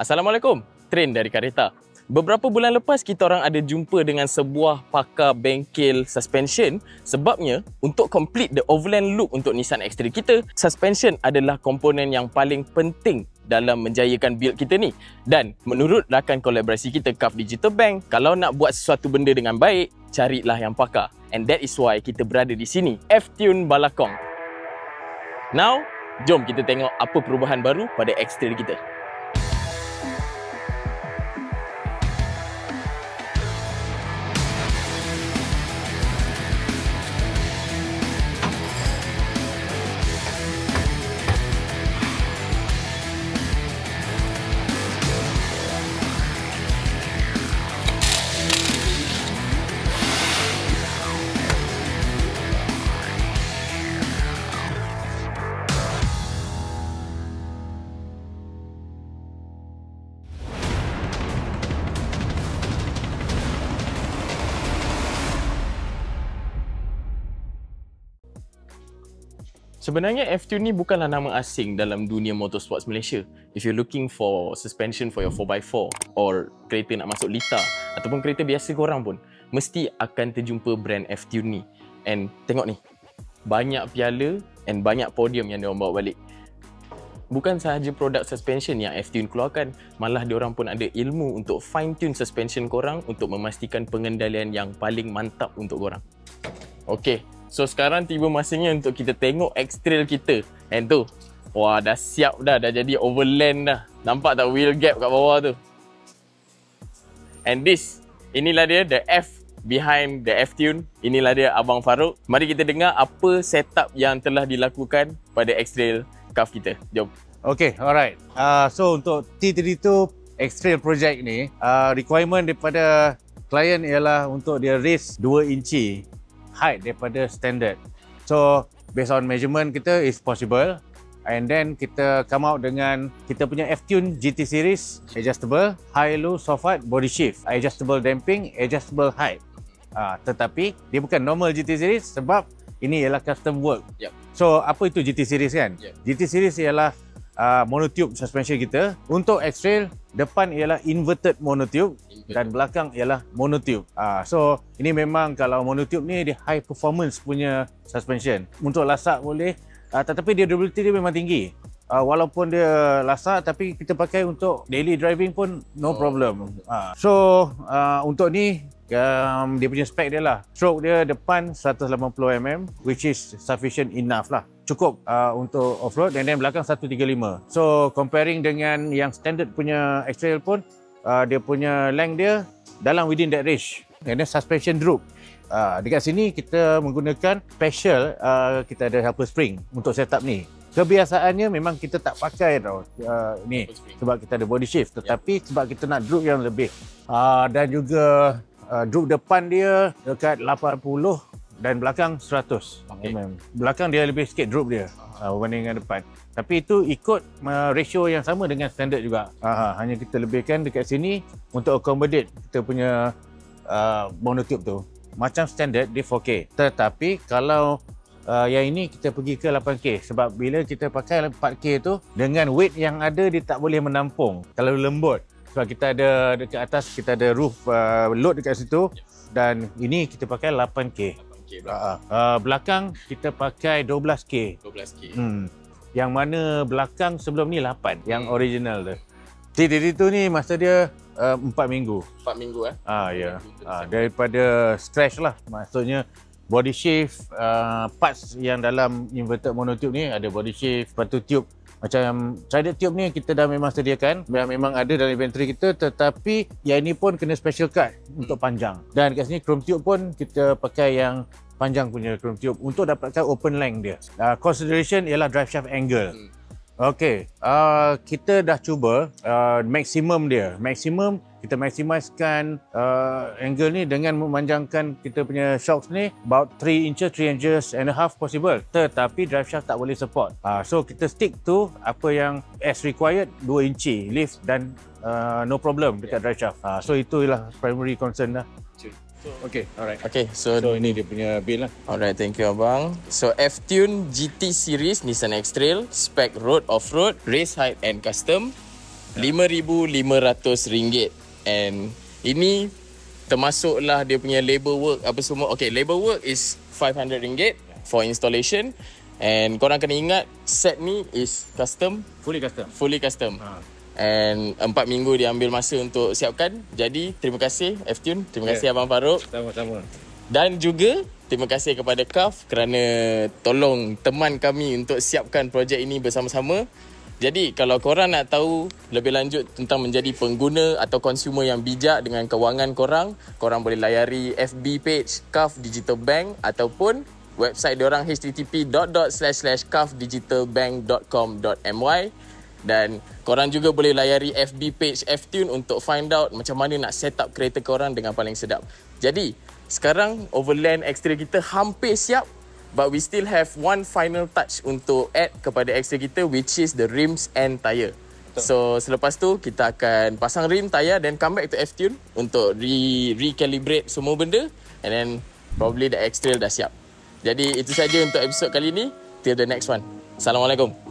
Assalamualaikum, Train dari Kareta. Beberapa bulan lepas kita orang ada jumpa dengan sebuah pakar bengkel suspension. Sebabnya untuk complete the overland look untuk Nissan X-Trail kita, suspension adalah komponen yang paling penting dalam menjayakan build kita ni. Dan menurut rakan kolaborasi kita CAF Digital Bank, kalau nak buat sesuatu benda dengan baik, carilah yang pakar. And that is why kita berada di sini, F-Tune Balakong. Now, jom kita tengok apa perubahan baru pada X-Trail kita. Sebenarnya F-Tune ni bukanlah nama asing dalam dunia motorsports Malaysia. If you're looking for suspension for your 4x4 or kereta nak masuk lita ataupun kereta biasa korang pun, mesti akan terjumpa brand F-Tune ni. And tengok ni, banyak piala and banyak podium yang diorang bawa balik. Bukan sahaja produk suspension yang F-Tune keluarkan, malah diorang pun ada ilmu untuk fine tune suspension korang untuk memastikan pengendalian yang paling mantap untuk korang. Okay. So sekarang tiba masanya untuk kita tengok X-Trail kita. And tu, wah dah siap dah jadi overland dah. Nampak tak wheel gap kat bawah tu? And inilah dia the F behind the F-Tune. Inilah dia Abang Farouk. Mari kita dengar apa setup yang telah dilakukan pada X-Trail CAF kita. Jom. Okay, alright. So untuk T32 X-Trail project ni, requirement daripada klien ialah untuk dia raise 2 inci height daripada standard. So based on measurement kita is possible, and then kita come out dengan kita punya F-Tune GT series, adjustable high low soft hard body shift, adjustable damping, adjustable height. Tetapi dia bukan normal GT series sebab ini ialah custom work. So apa itu GT series kan? GT series ialah monotube suspension kita. Untuk X-Trail, depan ialah inverted monotube dan belakang ialah monotube. So ini memang kalau monotube ni dia high performance punya suspension. Untuk lasak boleh, tetapi dia durability dia memang tinggi. Walaupun dia lasak, tapi kita pakai untuk daily driving pun no problem. So untuk ni dia punya spek dia lah. Stroke dia depan 180mm, which is sufficient enough lah. Cukup untuk off-road, dan then belakang 135. So comparing dengan yang standard punya X-Trail pun, dia punya length dia dalam within that range. And then suspension droop. Dekat sini kita menggunakan special, kita ada helper spring untuk setup ni. Kebiasaannya memang kita tak pakai tau ni sebab kita ada body shift, tetapi sebab kita nak droop yang lebih. Dan juga droop depan dia dekat 80 dan belakang 100. Belakang dia lebih sikit drop dia berbanding dengan depan. Tapi itu ikut ratio yang sama dengan standard juga. Hanya kita lebihkan dekat sini untuk accommodate kita punya monotube tu. Macam standard dia 4K. Tetapi kalau yang ini kita pergi ke 8K sebab bila kita pakai 4K tu dengan weight yang ada dia tak boleh menampung kalau lembut. Sebab kita ada dekat atas kita ada roof load dekat situ, dan ini kita pakai 8K. Belakang kita pakai 12K. Yang mana belakang sebelum ni 8, yang original tu. T32 ni masa dia 4 minggu. 4 minggu ya. Daripada scratch lah. Maksudnya body shift, parts yang dalam inverted monotube ni ada body shift, lepas tu tube. Macam threaded tube ni kita dah memang sediakan, memang ada dalam inventory kita, tetapi yang ini pun kena special cut untuk panjang. Dan kat sini chrome tube pun kita pakai yang panjang punya chrome tube untuk dapatkan open length dia. Consideration ialah drive shaft angle. Okey, kita dah cuba maksimum dia. Maksimum kita maksimiskan angle ni dengan memanjangkan kita punya shocks ni about 3 inches and a half possible. Tetapi drive shaft tak boleh support. So kita stick to apa yang as required, 2 inci lift dan no problem dekat drive shaft. So itulah primary concern lah. Okay, alright. Okay, so ini dia punya bill lah. Alright, thank you abang. So F-Tune GT series Nissan X-Trail, spec road off-road, race height and custom. RM5,500. And ini termasuklah dia punya labor work apa semua. Okay, labor work is RM500 for installation. And korang kena ingat set ni is custom. Fully custom. Fully custom. And 4 minggu dia ambil masa untuk siapkan. Jadi terima kasih F-Tune. Terima kasih Abang Farouk. Sama-sama. Dan juga terima kasih kepada KAF kerana tolong teman kami untuk siapkan projek ini bersama-sama. Jadi kalau korang nak tahu lebih lanjut tentang menjadi pengguna atau consumer yang bijak dengan kewangan korang, korang boleh layari FB page KAF Digital Bank ataupun website diorang http://kafdigitalbank.com.my. Dan korang juga boleh layari FB page F-Tune untuk find out macam mana nak set up kereta korang dengan paling sedap. Jadi sekarang Overland Exterior kita hampir siap. But we still have one final touch untuk add kepada exterior kita, which is the rims and tyre. So selepas tu kita akan pasang rim, tyre dan come back to F-Tune untuk recalibrate semua benda. And then probably the exterior dah siap. Jadi itu saja untuk episod kali ni. Till the next one. Assalamualaikum.